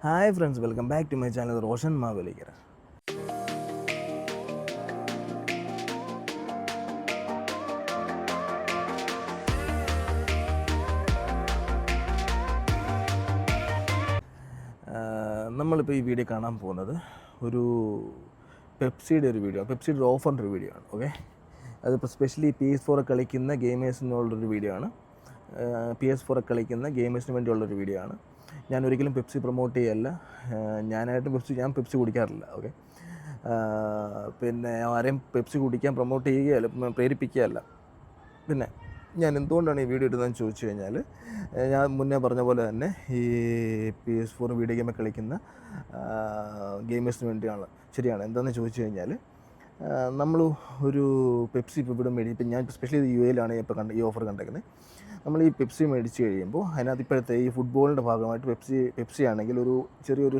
Hi friends, welcome back to my channel Roshan Mavelikara. നമ്മളിപ്പോൾ ഈ video കാണാൻ പോകുന്നത് ഒരു പെപ്സിയുടെ ഒരു വീഡിയോ, പെപ്സിയുടെ ഓഫറിൻ്റെ ഒരു വീഡിയോ ആണ്. ഓക്കെ, അതിപ്പോൾ സ്പെഷ്യലി PS4 കളിക്കുന്ന ഗെയിമേഴ്സിനുള്ളൊരു വീഡിയോ ആണ്. PS4 കളിക്കുന്ന ഗെയിമേഴ്സിന് വേണ്ടിയുള്ളൊരു വീഡിയോ ആണ്. ഞാൻ ഒരിക്കലും പെപ്സി പ്രൊമോട്ട് ചെയ്യല്ല. ഞാൻ പെപ്സി കുടിക്കാറില്ല. ഓക്കെ, പിന്നെ ആരെയും പെപ്സി കുടിക്കാൻ പ്രൊമോട്ട് ചെയ്യുകയല്ല, പ്രേരിപ്പിക്കുകയല്ല. പിന്നെ ഞാൻ എന്തുകൊണ്ടാണ് ഈ വീഡിയോ ഇടുന്നതെന്ന് ചോദിച്ചു കഴിഞ്ഞാൽ, ഞാൻ മുന്നേ പറഞ്ഞ പോലെ തന്നെ ഈ PS4 വീഡിയോ ഗെയിമൊക്കെ കളിക്കുന്ന ഗെയിമേഴ്സിന് വേണ്ടിയാണ്. ശരിയാണ്. എന്താണെന്ന് ചോദിച്ചു കഴിഞ്ഞാൽ, നമ്മൾ ഒരു പെപ്സി ഇപ്പോൾ ഇവിടെ ഇപ്പം ഞാൻ സ്പെഷ്യലി UAE-ലാണ് ഇപ്പോൾ ഈ ഓഫർ കണ്ടേക്കുന്നത്. നമ്മൾ ഈ പെപ്സി മേടിച്ച് കഴിയുമ്പോൾ അതിനകത്ത് ഇപ്പോഴത്തെ ഈ ഫുട്ബോളിൻ്റെ ഭാഗമായിട്ട് പെപ്സി ആണെങ്കിൽ ഒരു ചെറിയൊരു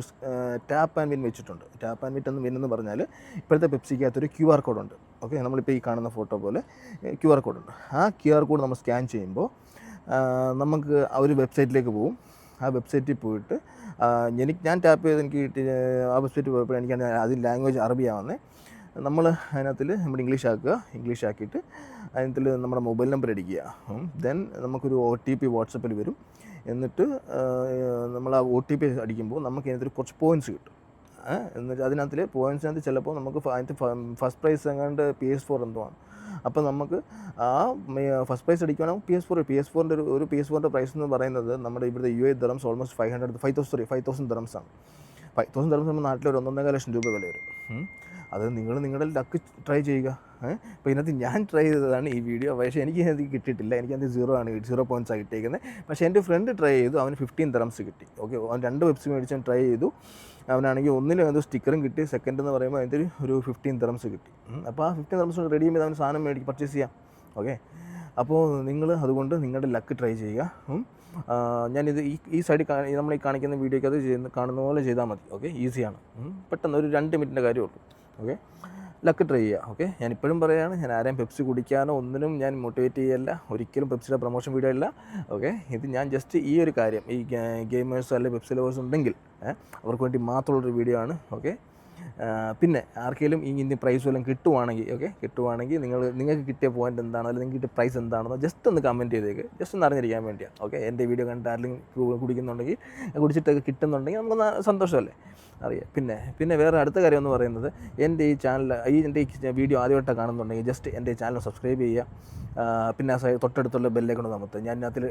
ടാപ്പ് ആൻഡ് വിൻ വെച്ചിട്ടുണ്ട്. ടാപ്പ് ആൻഡ് വിൻ എന്ന് പറഞ്ഞാൽ ഇപ്പോഴത്തെ പെപ്സിക്കകത്തൊരു QR കോഡുണ്ട്. ഓക്കെ, നമ്മളിപ്പോൾ ഈ കാണുന്ന ഫോട്ടോ പോലെ QR കോഡുണ്ട്. ആ QR കോഡ് നമ്മൾ സ്കാൻ ചെയ്യുമ്പോൾ നമുക്ക് ആ ഒരു വെബ്സൈറ്റിലേക്ക് പോകും. ആ വെബ്സൈറ്റിൽ പോയിട്ട് ഞാൻ ടാപ്പ് ചെയ്ത് എനിക്ക് ആ വെബ്സൈറ്റിൽ പോയപ്പോൾ എനിക്ക് അതിൽ ലാംഗ്വേജ് അറബിയാവുന്നത്. നമ്മൾ അതിനകത്തിൽ നമ്മുടെ ഇംഗ്ലീഷ് ആക്കിയിട്ട് അതിനകത്തിൽ നമ്മുടെ മൊബൈൽ നമ്പർ അടിക്കുക. ദെൻ നമുക്കൊരു OTP വാട്സപ്പിൽ വരും. എന്നിട്ട് നമ്മൾ ആ OTP അടിക്കുമ്പോൾ നമുക്ക് അതിനകത്തൊരു കുറച്ച് പോയിൻറ്റ്സ് കിട്ടും. എന്നിട്ട് അതിനകത്തിൽ പോയിൻറ്റ്സിനകത്ത് ചിലപ്പോൾ നമുക്ക് അതിനകത്ത് ഫസ്റ്റ് പ്രൈസ് എങ്ങാണ്ട് PS4 എന്തോ ആണ്. അപ്പോൾ നമുക്ക് ആ ഫസ്റ്റ് പ്രൈസ് അടിക്കുകയാണെങ്കിൽ PS4ൻ്റെ പ്രൈസ് എന്ന് പറയുന്നത് നമ്മുടെ ഇവിടുത്തെ UAE ദിർഹംസ് ഓൾമോസ്റ്റ് 5,000 ദിർഹംസാണ്. 5,000 ദിർഹംസ് നമ്മൾ നാട്ടിലൊരു 1.5 ലക്ഷം രൂപ വില വരും. അത് നിങ്ങളുടെ ലക്ക് ട്രൈ ചെയ്യുക. അപ്പോൾ ഇതിനകത്ത് ഞാൻ ട്രൈ ചെയ്തതാണ് ഈ വീഡിയോ. പക്ഷേ എനിക്കത് കിട്ടിയിട്ടില്ല. എനിക്കത് 0 പോയിൻറ്റ്സാണ് കിട്ടിയിരിക്കുന്നത്. പക്ഷേ എൻ്റെ ഫ്രണ്ട് ട്രൈ ചെയ്തു, അവന് 15 ദിർഹംസ് കിട്ടി. ഓക്കെ, അവൻ 2 വെബ്സ് മേടിച്ച് ട്രൈ ചെയ്തു. അവനാണെങ്കിൽ ഒന്നിലും അത് സ്റ്റിക്കറും കിട്ടി. സെക്കൻഡ് എന്ന് പറയുമ്പോൾ അതിൻ്റെ ഒരു 15 ദിർഹംസ് കിട്ടി. അപ്പോൾ ആ 15 ദിർഹംസ് റെഡി ചെയ്ത് അവന് സാധനം പർച്ചേസ് ചെയ്യാം. ഓക്കെ, അപ്പോൾ നിങ്ങൾ അതുകൊണ്ട് നിങ്ങളുടെ ലക്ക് ട്രൈ ചെയ്യുക. ഞാനിത് ഈ സൈഡിൽ നമ്മൾ ഈ കാണിക്കുന്ന വീഡിയോയ്ക്ക് അത് കാണുന്ന പോലെ ചെയ്താൽ മതി. ഓക്കെ, ഈസിയാണ്. പെട്ടെന്ന് ഒരു 2 മിനിറ്റിൻ്റെ കാര്യമുള്ളൂ. ഓക്കെ, ലക്ക് ട്രൈ ചെയ്യുക. ഓക്കെ, ഞാൻ ഇപ്പോഴും പറയുകയാണ്, ഞാൻ ആരെയും പെപ്സി കുടിക്കാനോ ഒന്നിനും ഞാൻ മോട്ടിവേറ്റ് ചെയ്യല്ല. ഒരിക്കലും പെപ്സിയുടെ പ്രൊമോഷൻ വീഡിയോ അല്ല. ഓക്കെ, ഇത് ഞാൻ ജസ്റ്റ് ഈ ഒരു കാര്യം, ഈ ഗെയിമേഴ്സ് അല്ലെങ്കിൽ പെപ്സി ലവേഴ്സ് ഉണ്ടെങ്കിൽ അവർക്ക് വേണ്ടി മാത്രമുള്ളൊരു വീഡിയോ ആണ്. ഓക്കെ, പിന്നെ ആർക്കെങ്കിലും ഇനി പ്രൈസ് വല്ലതും കിട്ടുവാണെങ്കിൽ നിങ്ങൾക്ക് കിട്ടിയ പോയിൻ്റ് എന്താണോ അല്ലെങ്കിൽ നിങ്ങൾക്ക് കിട്ടിയ പ്രൈസ് എന്താണെന്നോ ജസ്റ്റ് ഒന്ന് കമൻറ്റ് ചെയ്തേക്ക്. ജസ്റ്റ് ഒന്ന് അറിഞ്ഞിരിക്കാൻ വേണ്ടിയാണ്. ഓക്കെ, എൻ്റെ വീഡിയോ കണ്ടിട്ട് ആരെങ്കിലും കുടിച്ചിട്ടൊക്കെ കിട്ടുന്നുണ്ടെങ്കിൽ നമുക്കൊന്ന് സന്തോഷമല്ലേ, അറിയാം. പിന്നെ വേറെ അടുത്ത കാര്യം എന്ന് പറയുന്നത്, എൻ്റെ ഈ വീഡിയോ ആദ്യമായിട്ടാണ് കാണുന്നുണ്ടെങ്കിൽ ജസ്റ്റ് എൻ്റെ ഈ ചാനൽ സബ്സ്ക്രൈബ് ചെയ്യുക. പിന്നെ തൊട്ടടുത്തുള്ള ബെല്ലേക്കൊണ്ട് നമുക്ക് ഞാൻ അതിൽ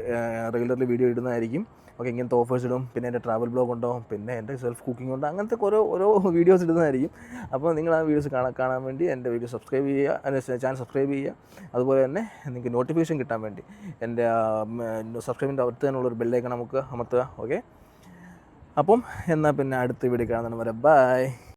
റെഗുലർലി വീഡിയോ ഇടുന്നതായിരിക്കും. ഓക്കെ, ഇങ്ങനത്തെ ഓഫേഴ്സ് ഇടും. പിന്നെ എൻ്റെ ട്രാവൽ ബ്ലോഗ് ഉണ്ടാവും. പിന്നെ എൻ്റെ സെൽഫ് കുക്കിംഗ് ഉണ്ട്. അങ്ങനത്തെ ഓരോ വീഡിയോസ് ഇടുന്നതായിരിക്കും. അപ്പോൾ നിങ്ങൾ ആ വീഡിയോസ് കാണാൻ വേണ്ടി എൻ്റെ വീഡിയോ സബ്സ്ക്രൈബ് ചെയ്യുക, എൻ്റെ ചാനൽ സബ്സ്ക്രൈബ് ചെയ്യുക. അതുപോലെ തന്നെ നിങ്ങൾക്ക് നോട്ടിഫിക്കേഷൻ കിട്ടാൻ വേണ്ടി എൻ്റെ സബ്സ്ക്രൈബിൻ്റെ അടുത്ത് തന്നെയുള്ളൊരു ബെല്ലേക്കൺ നമുക്ക് അമർത്തുക. ഓക്കെ, അപ്പം എന്നാൽ പിന്നെ അടുത്ത വീഡിയോ കാണുന്നതിന് വരെ ബൈ.